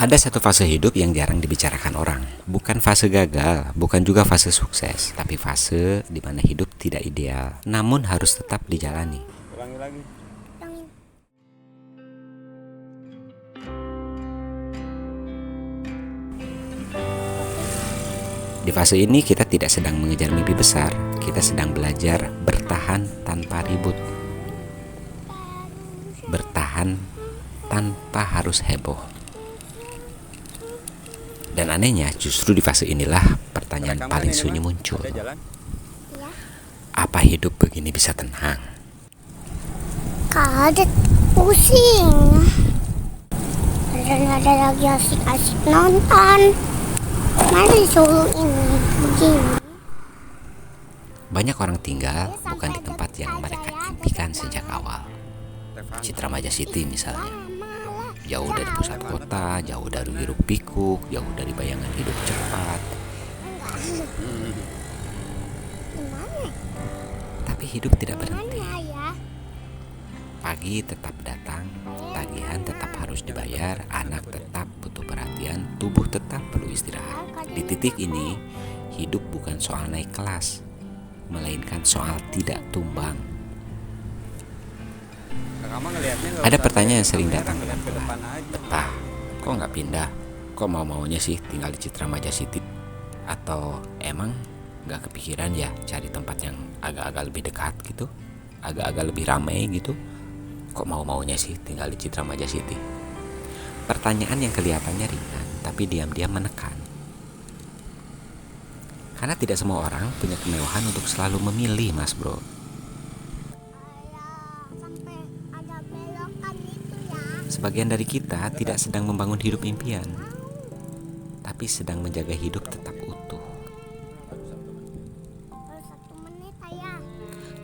Ada satu fase hidup yang jarang dibicarakan orang. Bukan fase gagal, bukan juga fase sukses, tapi fase di mana hidup tidak ideal, namun harus tetap dijalani. Ulangi lagi. Di fase ini kita tidak sedang mengejar mimpi besar, kita sedang belajar bertahan tanpa ribut. Bertahan tanpa harus heboh. Dan anehnya justru di fase inilah pertanyaan paling sunyi muncul. Apa hidup begini bisa tenang? Kadet pusing. Ada lagi asik-asik nonton. Mari suruh ini begini. Banyak orang tinggal bukan di tempat yang mereka impikan sejak awal. Citra Maja City misalnya. Jauh dari pusat kota, jauh dari hiruk pikuk, jauh dari bayangan hidup cepat. Tapi hidup tidak berhenti. Pagi tetap datang, tagihan tetap harus dibayar, anak tetap butuh perhatian, tubuh tetap perlu istirahat. Di titik ini, hidup bukan soal naik kelas, melainkan soal tidak tumbang. Ada pertanyaan yang sering datang pelan-pelan. Betah, kok nggak pindah? Kok mau-maunya sih tinggal di Citra Maja City? Atau emang nggak kepikiran ya cari tempat yang agak-agak lebih dekat gitu? Agak-agak lebih ramai gitu? Kok mau-maunya sih tinggal di Citra Maja City? Pertanyaan yang kelihatannya ringan, tapi diam-diam menekan. Karena tidak semua orang punya kemewahan untuk selalu memilih, Mas Bro. Sebagian dari kita tidak sedang membangun hidup impian, tapi sedang menjaga hidup tetap utuh.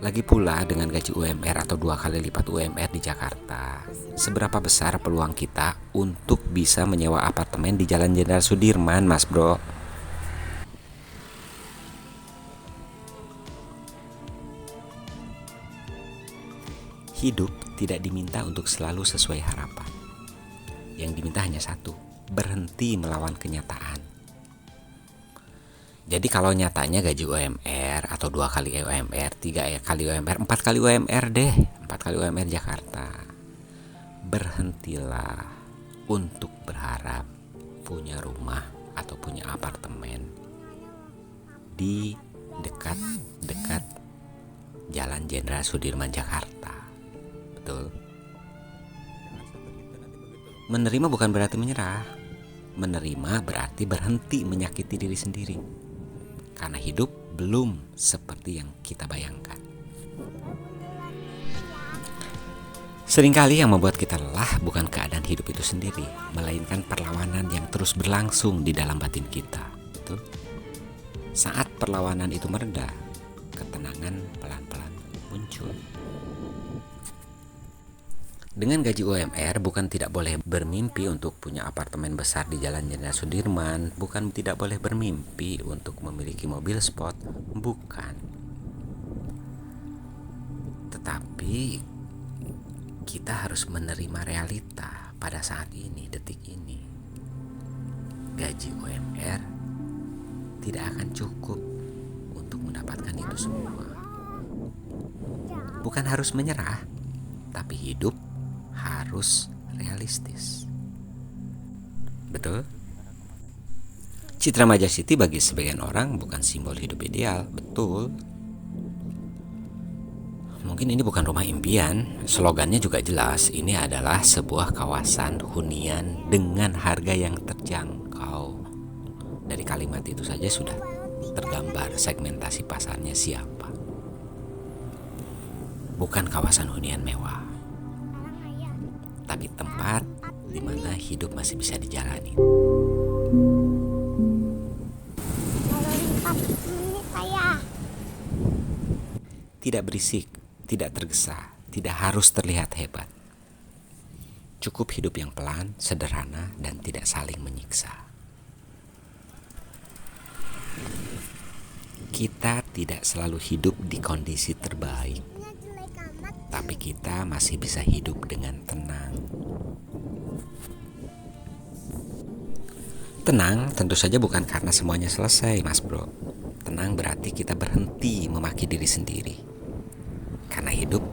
Lagi pula dengan gaji UMR atau 2 kali lipat UMR di Jakarta, seberapa besar peluang kita untuk bisa menyewa apartemen di Jalan Jenderal Sudirman, Mas Bro? Hidup tidak diminta untuk selalu sesuai harapan. Yang diminta hanya satu, berhenti melawan kenyataan. Jadi kalau nyatanya gaji UMR atau 2 kali UMR, 3 kali UMR, 4 kali UMR deh, 4 kali UMR Jakarta. Berhentilah untuk berharap punya rumah atau punya apartemen di dekat Jalan Jenderal Sudirman Jakarta. Betul. Menerima bukan berarti menyerah. Menerima berarti berhenti menyakiti diri sendiri. Karena hidup belum seperti yang kita bayangkan. Seringkali yang membuat kita lelah bukan keadaan hidup itu sendiri, melainkan perlawanan yang terus berlangsung di dalam batin kita. Betul? Saat perlawanan itu mereda, ketenangan pelan-pelan muncul. Dengan gaji UMR bukan tidak boleh bermimpi untuk punya apartemen besar di Jalan Jenderal Sudirman, bukan tidak boleh bermimpi untuk memiliki mobil sport, bukan. Tetapi kita harus menerima realita pada saat ini, detik ini. Gaji UMR tidak akan cukup untuk mendapatkan itu semua. Bukan harus menyerah, tapi hidup harus realistis. Betul? Citra Maja City bagi sebagian orang bukan simbol hidup ideal, betul. Mungkin ini bukan rumah impian, slogannya juga jelas. Ini adalah sebuah kawasan hunian dengan harga yang terjangkau. Dari kalimat itu saja sudah tergambar segmentasi pasarnya siapa. Bukan kawasan hunian mewah, tapi tempat di mana hidup masih bisa dijalani. Tidak berisik, tidak tergesa, tidak harus terlihat hebat. Cukup hidup yang pelan, sederhana, dan tidak saling menyiksa. Kita tidak selalu hidup di kondisi terbaik, tapi kita masih bisa hidup dengan tenang. Tenang tentu saja bukan karena semuanya selesai, Mas Bro. Tenang berarti kita berhenti memaki diri sendiri. Karena hidup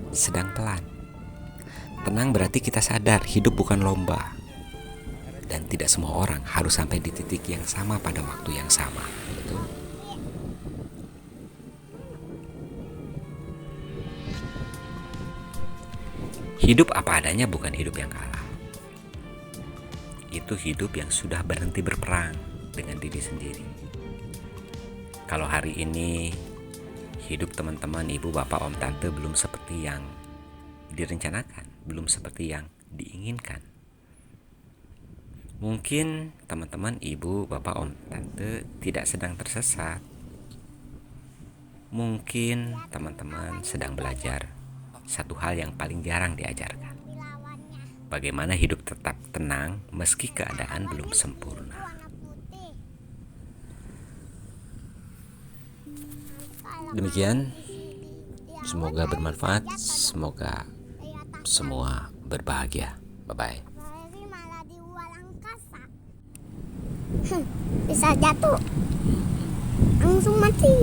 sedang pelan. Tenang berarti kita sadar hidup bukan lomba. Dan tidak semua orang harus sampai di titik yang sama pada waktu yang sama. Betul? Hidup apa adanya bukan hidup yang kalah. Itu hidup yang sudah berhenti berperang dengan diri sendiri. Kalau hari ini hidup teman-teman, ibu, bapak, om, tante belum seperti yang direncanakan, belum seperti yang diinginkan. Mungkin teman-teman, ibu, bapak, om, tante tidak sedang tersesat. Mungkin teman-teman sedang belajar satu hal yang paling jarang diajarkan. Bagaimana hidup tetap tenang meski keadaan belum sempurna. Demikian, semoga bermanfaat, semoga semua berbahagia. Bye-bye. Bisa jatuh, langsung mati.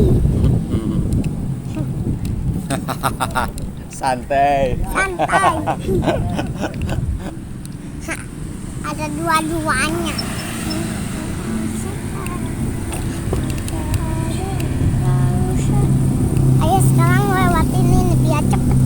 Santai. Santai. Ada dua-duanya. Ayo sekarang lewatin ini biar cepet.